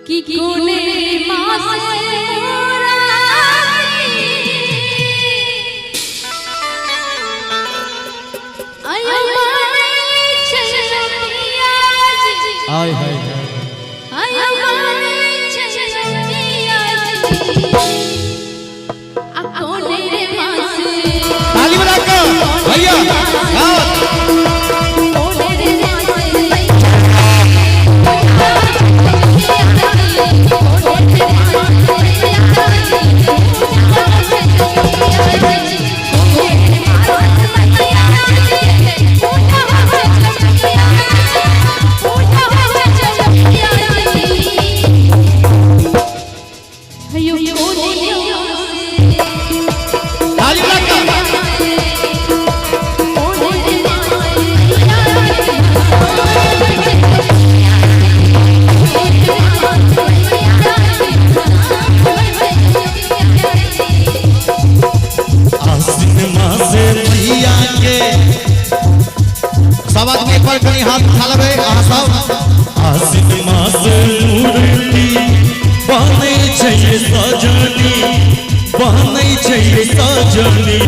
कि कोने मासे हाय हाय ताली बजाकर भैया हाथ उठा लबे अहाँ सब आसिन मास मूर्ति बनै छै सजनी बनै छै सजनी।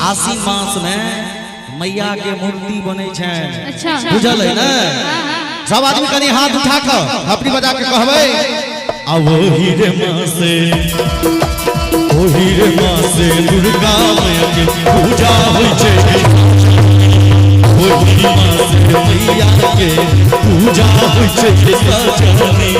आसिन मास में मैया के मूर्ति बनै छै। अच्छा बुझल है ना? सब आदमी कनी हाथ उठा कर अपनी बजा के कहबै ओही रे मासे दुर्गा मैया के पूजा होइ छै। ओही मासे मैया के पूजा होइ छै सजनी।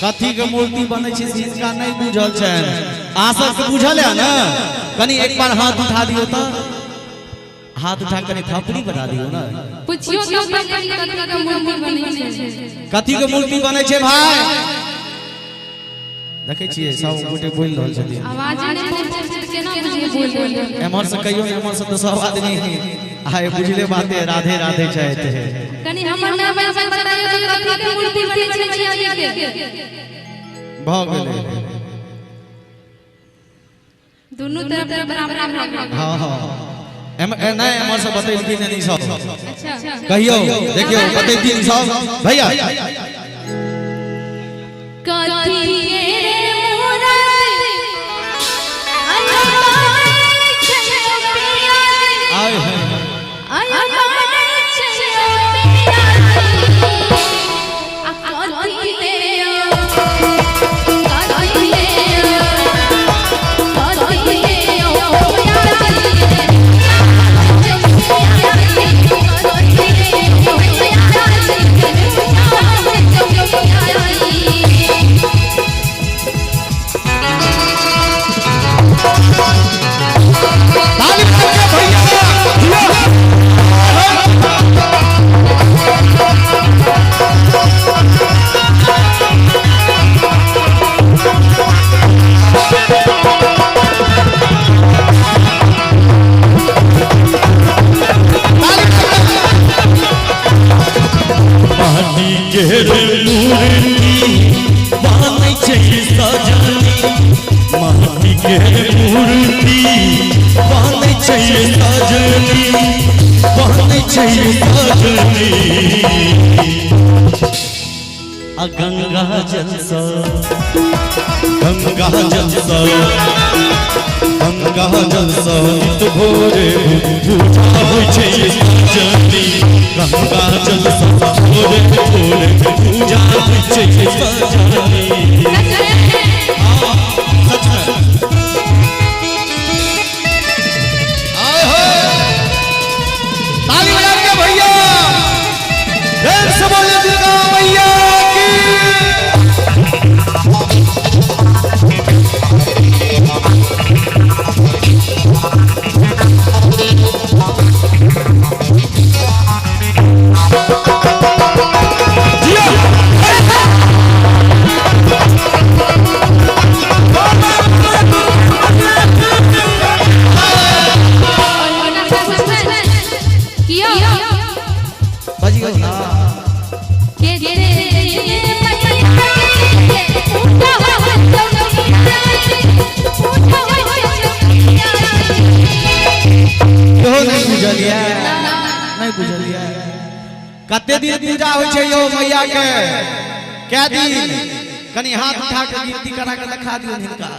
कथी के मूर्ति बने छै जिनका नहीं बुझल छै अहाँ सबके बुझल है ना? कनी एक बार हाथ उठा दियो तो हाथ उठा कर थपड़ी बता दियो ना। पूछियो कथी के मूर्ति बने छै। कथी के मूर्ति बने छै भाई? देखे छियै सब गोटे बोल रहल छथिन आवाज नहीं केना बुझिए बोल रहल। एमर से कहियो एमर से तो सब आदमी आए बुझले बाते राधे राधे चाहते हैं। कनी हमर नाम से बताइयो तो कथी के मूर्ति बने छै मैया के? भ गेलै दोनों तरफ बराबर भ गेलै। हां हां नहीं एमर से बतेलखिन नहीं सब। अच्छा कहियो देखियो बतेलखिन सब भैया कथी के गंगा जल सा गंगा जल सा गंगा जल सा नित भोरे पूजा होइ छै सजनी। गंगा जल सा भोरे भोरे पूजा होइ छै सजनी। कते दिन पूजा होइ छै यो मैया के कै दिन कनी हाथ उठा के गिनती करा के दिखा दियो हिनका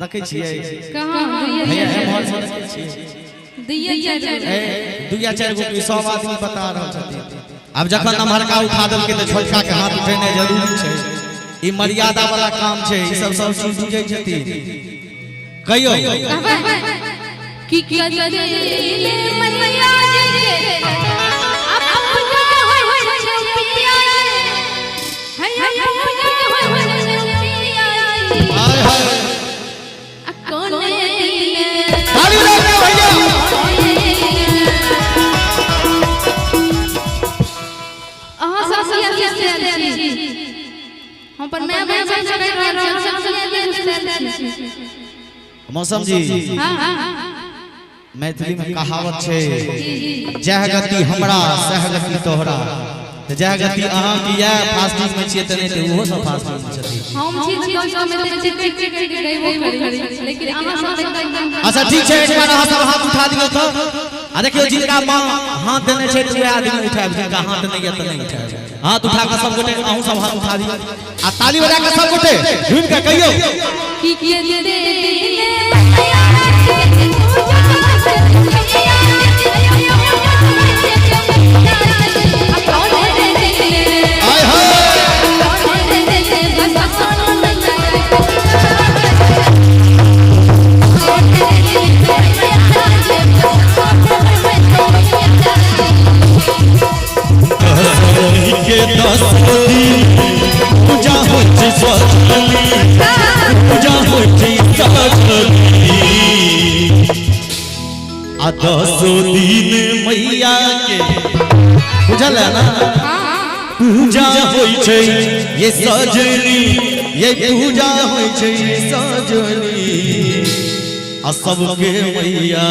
देखै छियै कहां भैया एमहर से देखै छियै दुइया चार गो की सब आदमी बता रहल छथिन अब जखन नमहरका उठा देलकै त छोटका के हाथ उठेनाइ जरूरी छै ई मर्यादा वाला काम छै ई सब चीज बुझै छथिन कहियो की कदले मैया जी के अब पूजा होय छै पिया हैया पूजा होय छै पिया हाय हाय कोने दिले ताली बजाओ भैया अहां सब हम पर मैं सब कर रहल मौसम जी हां मैथिली में कहावत छै जह गति हमरा सह गति तोहरा त जह गति अहां की या फास्टिंग में छियै तने त ओहो सब फास्टिंग में छथि हम छी गांव में चिक गइबो करी लेकिन अहां सब एकदम अच्छा ठीक छै एक बार अहां सब हाथ उठा दियौ त आ देखियो जिनका मां हाथ देने छै वे आदमी उठाब जिनका हाथ नहीं है त नहीं उठाब हाथ उठा के सब गोटे अहू सब हाथ उठा दियौ आ ताली बजा के सब गोटे झूम के कहियो की दे दे पूजा होती सजनी पूजा होती सजनी आ 10 दिन मैया के बुझल है ना पूजा होई छै ये सजनी ये पूजा होय छै ये सजनी आ सबके मैया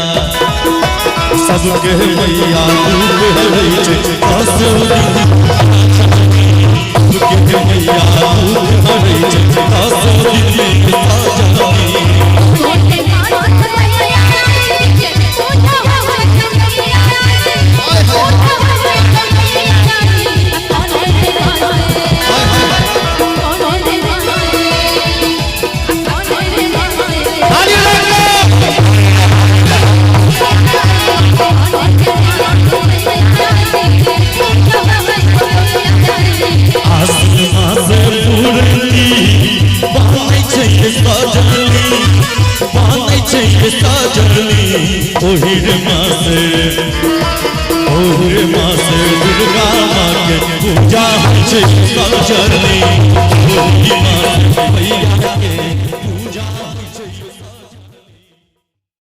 दूध हलै छै 10 दिन सबके मैया दूध हलै छै 10 दिन ओहिर मासे दुर्गा माँ के पूजा होइ छै सजनी ओहि मासे मैया के पूजा होइ छै।